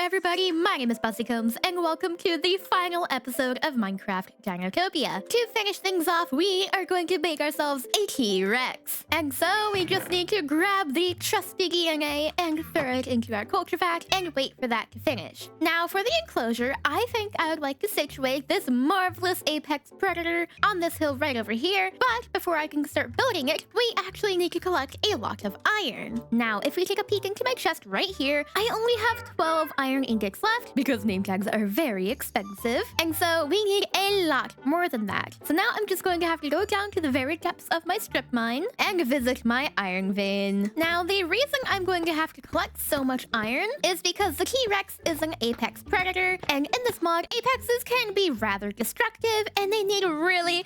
everybody, my name is buzzycombs, and welcome to the final episode of Minecraft Dinotopia. To finish things off, we are going to make ourselves a T-Rex. And so we just need to grab the trusty DNA and throw it into our culture vat and wait for that to finish. Now for the enclosure, I think I would like to situate this marvelous apex predator on this hill right over here. But before I can start building it, we actually need to collect a lot of iron. Now, if we take a peek into my chest right here, I only have 12 iron ingots left because name tags are very expensive. And so we need a lot more than that. So now I'm just going to have to go down to the very depths of my strip mine and visit my iron vein. Now, the reason I'm going to have to collect so much iron is because the T-Rex is an apex predator, and in this mod, apexes can be rather destructive and they need really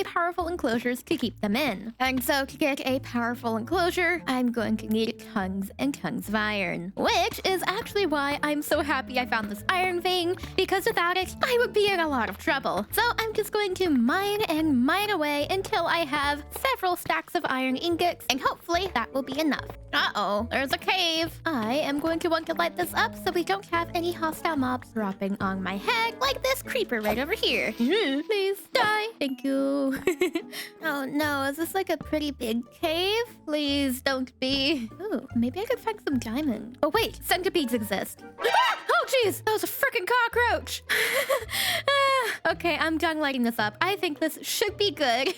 powerful enclosures to keep them in. And so to get a powerful enclosure, I'm going to need tons and tons of iron, which is actually why I'm so happy I found this iron vein, because without it, I would be in a lot of trouble. So I'm just going to mine and mine away until I have several stacks of iron ingots, and hopefully that will be enough. Uh-oh, there's a cave. I am going to want to light this up so we don't have any hostile mobs dropping on my head, like this creeper right over here. Please die. Thank you. Oh no, is this like a pretty big cave? Please don't be. Ooh, maybe I could find some diamond. Oh wait, centipedes exist. Oh jeez, that was a freaking cockroach. Okay, I'm done lighting this up. I think this should be good.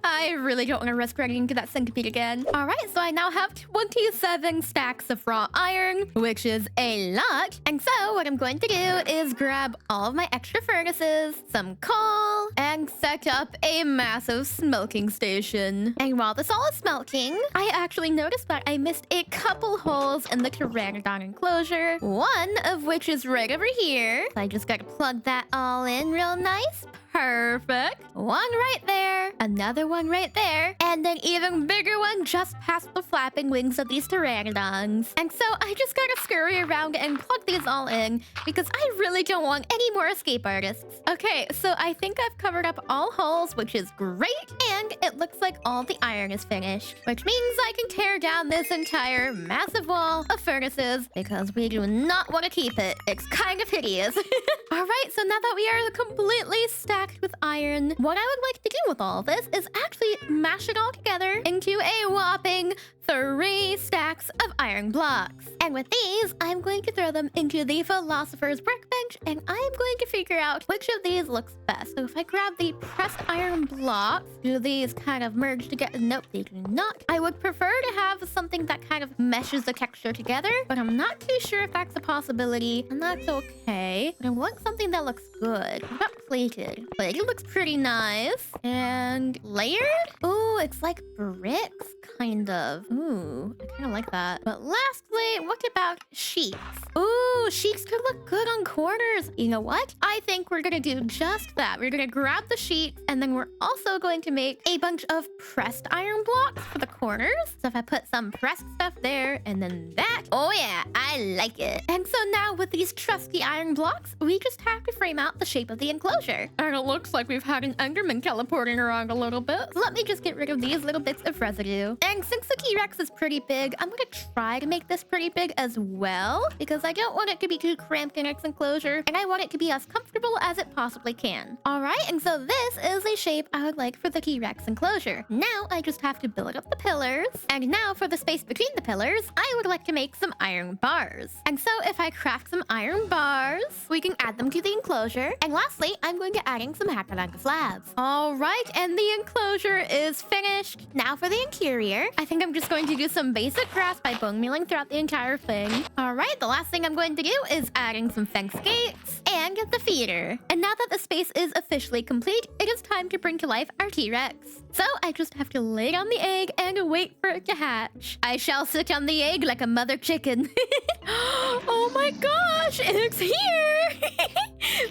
I really don't want to risk running into that centipede again. All right, so I now have 27 stacks of raw iron, which is a lot. And so what I'm going to do is grab all of my extra furnaces, some coal, and set up a massive smelting station. And while this all is smelting, I actually noticed that I missed a couple holes in the pteranodon enclosure, one of which is right over here. So I just gotta plug that all in real nice. Perfect. One right there, another one right there, and an even bigger one just past the flapping wings of these pteranodons. And so I just gotta scurry around and plug these all in because I really don't want any more escape artists. Okay, so I think I've covered up all holes, which is great, and it looks like all the iron is finished, which means I can tear down this entire massive wall of furnaces because we do not want to keep it. It's kind of hideous. All right, so now that we are completely stacked with iron, what I would like to do with all of this is actually mash it all together into a whopping 3 stacks of iron blocks. And with these, I'm going to throw them into the philosopher's workbench, and I'm going to figure out which of these looks best. So if I grab the pressed iron blocks, do these kind of merge together? Nope, they do not. I would prefer to have something that kind of meshes the texture together, but I'm not too sure if that's a possibility, and that's okay. But I want something that looks good. What about plated? Plated looks pretty nice. And layered? Ooh, it's like bricks, kind of. Ooh, I kind of like that. But lastly, what about sheets? Ooh, sheets could look good on corners. You know what? I think we're gonna do just that. We're gonna grab the sheet, and then we're also going to make a bunch of pressed iron blocks for the corners. So if I put some pressed stuff there, and then that, oh yeah, I like it. And so now with these trusty iron blocks, we just have to frame out the shape of the enclosure. And it looks like we've had an Enderman teleporting around a little bit. So let me just get rid of these little bits of residue. And since the T-Rex is pretty big, I'm gonna try to make this pretty big as well, because I don't want it to be too cramped in its enclosure, and I want it to be as comfortable as it possibly can. All right, and so this is a shape I would like for the T-Rex enclosure. Now I just have to build up the pillars, and now for the space between the pillars, I would like to make some iron bars. And so if I craft some iron bars, we can add them to the enclosure. And lastly, I'm going to add in some hacker slabs. All right, and the enclosure is finished. Now for the interior, I think I'm just going to do some basic grass by bone mealing throughout the entire thing. All right, the last thing I'm going to do is adding some fence gates and the feeder. And now that the space is officially complete, it is time to bring to life our T-Rex. So I just have to lay down the egg and wait for it to hatch. I shall sit on the egg like a mother chicken. Oh my gosh, it's here!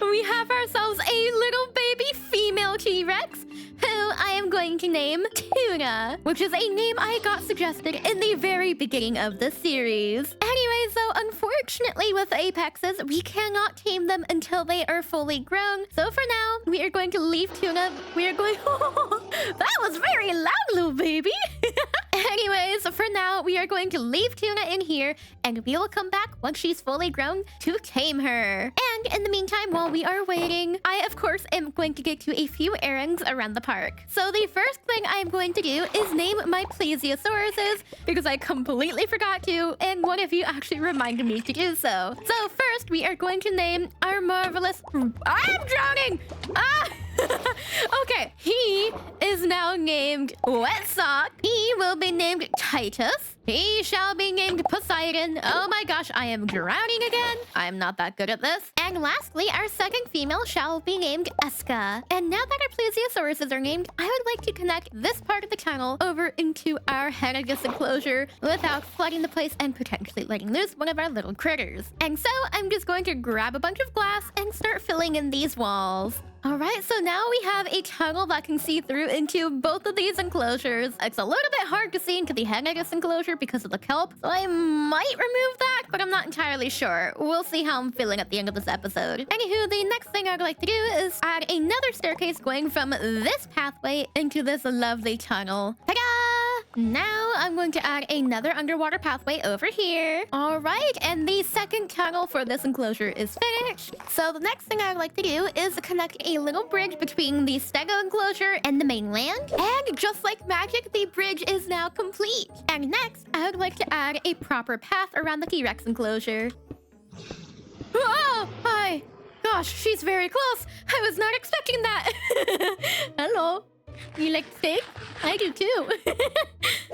We have ourselves a little baby female T-Rex who I am going to name Tuna, which is a name I got suggested in the very beginning of the series. Anyway, so unfortunately with apexes, we cannot tame them until they are fully grown. So for now, we are going to leave Tuna. We are going... that was very loud, little baby. And Anyways, for now, we are going to leave Tuna in here, and we will come back once she's fully grown to tame her. And in the meantime, while we are waiting, I, of course, am going to get to a few errands around the park. So the first thing I'm going to do is name my pleiadiosauruses, because I completely forgot to, and one of you actually reminded me to do so. So first, we are going to name our marvelous... I'm drowning! Ah! Okay, he is now named Wet Sock. He will be named Titus. He shall be named Poseidon. Oh my gosh, I am drowning again. I'm not that good at this. And lastly, our second female shall be named Eska. And now that our plesiosauruses are named, I would like to connect this part of the channel over into our Hennigus enclosure without flooding the place and potentially letting loose one of our little critters. And so I'm just going to grab a bunch of glass and start filling in these walls. Alright, so now we have a tunnel that can see through into both of these enclosures. It's a little bit hard to see into the Hennigus enclosure because of the kelp, so I might remove that, but I'm not entirely sure. We'll see how I'm feeling at the end of this episode. Anywho, the next thing I'd like to do is add another staircase going from this pathway into this lovely tunnel. Ta-da! Now I'm going to add another underwater pathway over here. All right, and the second tunnel for this enclosure is finished. So the next thing I'd like to do is connect a little bridge between the Stego enclosure and the mainland. And just like magic, the bridge is now complete. And next, I would like to add a proper path around the T-Rex enclosure. Whoa! Hi! Gosh, she's very close. I was not expecting that. Hello. You like steak? I do too.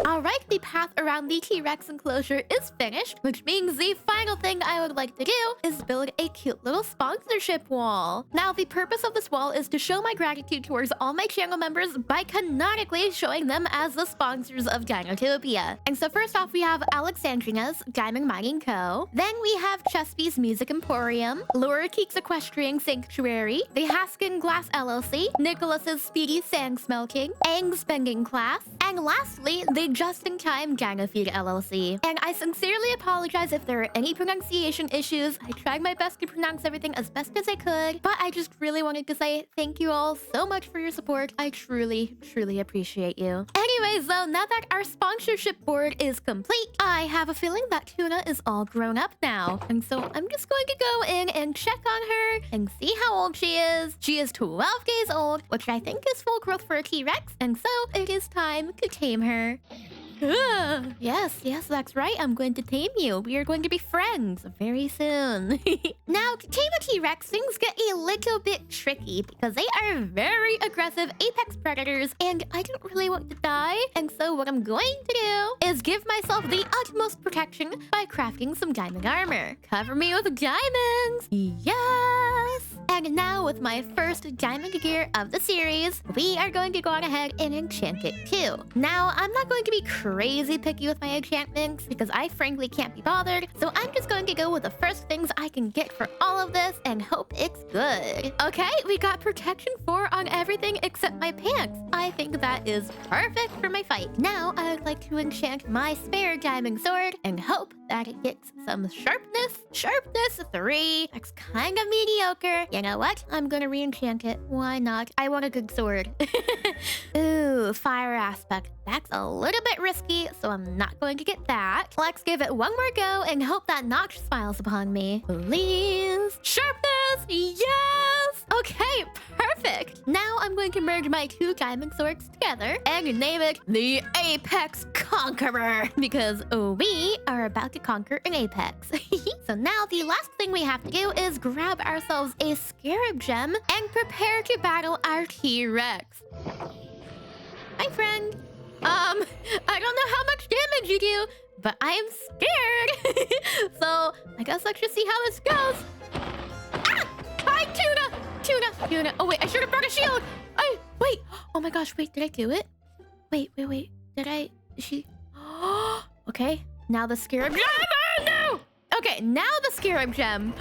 Alright, the path around the T-Rex enclosure is finished, which means the final thing I would like to do is build a cute little sponsorship wall. Now, the purpose of this wall is to show my gratitude towards all my channel members by canonically showing them as the sponsors of Dinotopia. And so first off, we have Alexandrina's Diamond Mining Co. Then we have Chespi's Music Emporium, Laura Keek's Equestrian Sanctuary, the Haskin Glass LLC, Nicholas's Speedy Sand Smelting, Aang's Spending Class, and lastly, the Just-in-Time Dinofeed LLC. And I sincerely apologize if there are any pronunciation issues. I tried my best to pronounce everything as best as I could, but I just really wanted to say thank you all so much for your support. I truly, truly appreciate you. Anyways, though, now that our sponsorship board is complete, I have a feeling that Tuna is all grown up now. And so I'm just going to go in and check on her and see how old she is. She is 12 days old, which I think is full growth for a T-Rex, and so it is time to tame her. Yes, that's right. I'm going to tame you. We are going to be friends very soon. Now, to tame a T-Rex, things get a little bit tricky because they are very aggressive apex predators, and I don't really want to die. And so what I'm going to do is give myself the utmost protection by crafting some diamond armor. Cover me with diamonds. Yes. And now with my first diamond gear of the series, we are going to go on ahead and enchant it too. Now, I'm not going to be crazy picky with my enchantments because I frankly can't be bothered. So I'm just going to go with the first things I can get for all of this and hope it's good. Okay, we got protection 4 on everything except my pants. I think that is perfect for my fight. Now, I would like to enchant my spare diamond sword and hope that it gets some sharpness. Sharpness 3. That's kind of mediocre. You know what? I'm gonna re-enchant it. Why not? I want a good sword. Ooh, fire aspect. That's a little bit risky, so I'm not going to get that. Let's give it one more go and hope that Notch smiles upon me. Please. Sharpness! Yes! Okay, perfect. Now I'm going to merge my 2 diamond swords together and name it the Apex Conqueror because we are about to conquer an apex. So now the last thing we have to do is grab ourselves a scarab gem and prepare to battle our T-Rex. Hi, friend. I don't know how much damage you do, but I am scared. So I guess let's just see how this goes. Ah! Hi, Tuna! Tuna! Oh, wait, I should have brought a shield. Wait. Oh my gosh, wait, did I do it? Wait. Did I? Okay, now the scarab gem. No! Okay, now the scarab gem.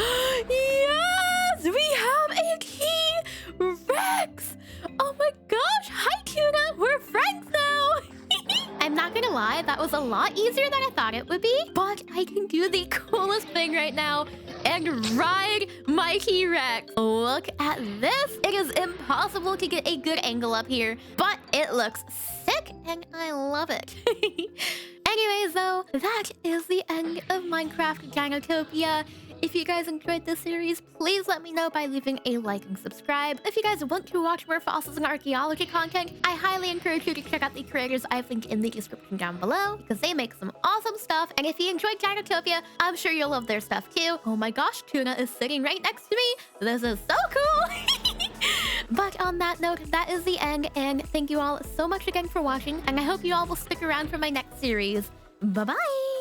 Yes! We have a T-Rex! Oh my gosh! Hi, Tuna! We're friends now! I'm not not gonna lie, that was a lot easier than I thought it would be. But I can do the coolest thing right now and ride my T-Rex. Look at this. It is impossible to get a good angle up here, but it looks sick and I love it. Anyways, though, that is the end of Minecraft Dinotopia. If you guys enjoyed this series, please let me know by leaving a like and subscribe. If you guys want to watch more fossils and archaeology content, I highly encourage you to check out the creators I've linked in the description down below, because they make some awesome stuff. And if you enjoyed Dinotopia, I'm sure you'll love their stuff too. Oh my gosh, Tuna is sitting right next to me. This is so cool. But on that note, that is the end, and thank you all so much again for watching, and I hope you all will stick around for my next series. Bye-bye!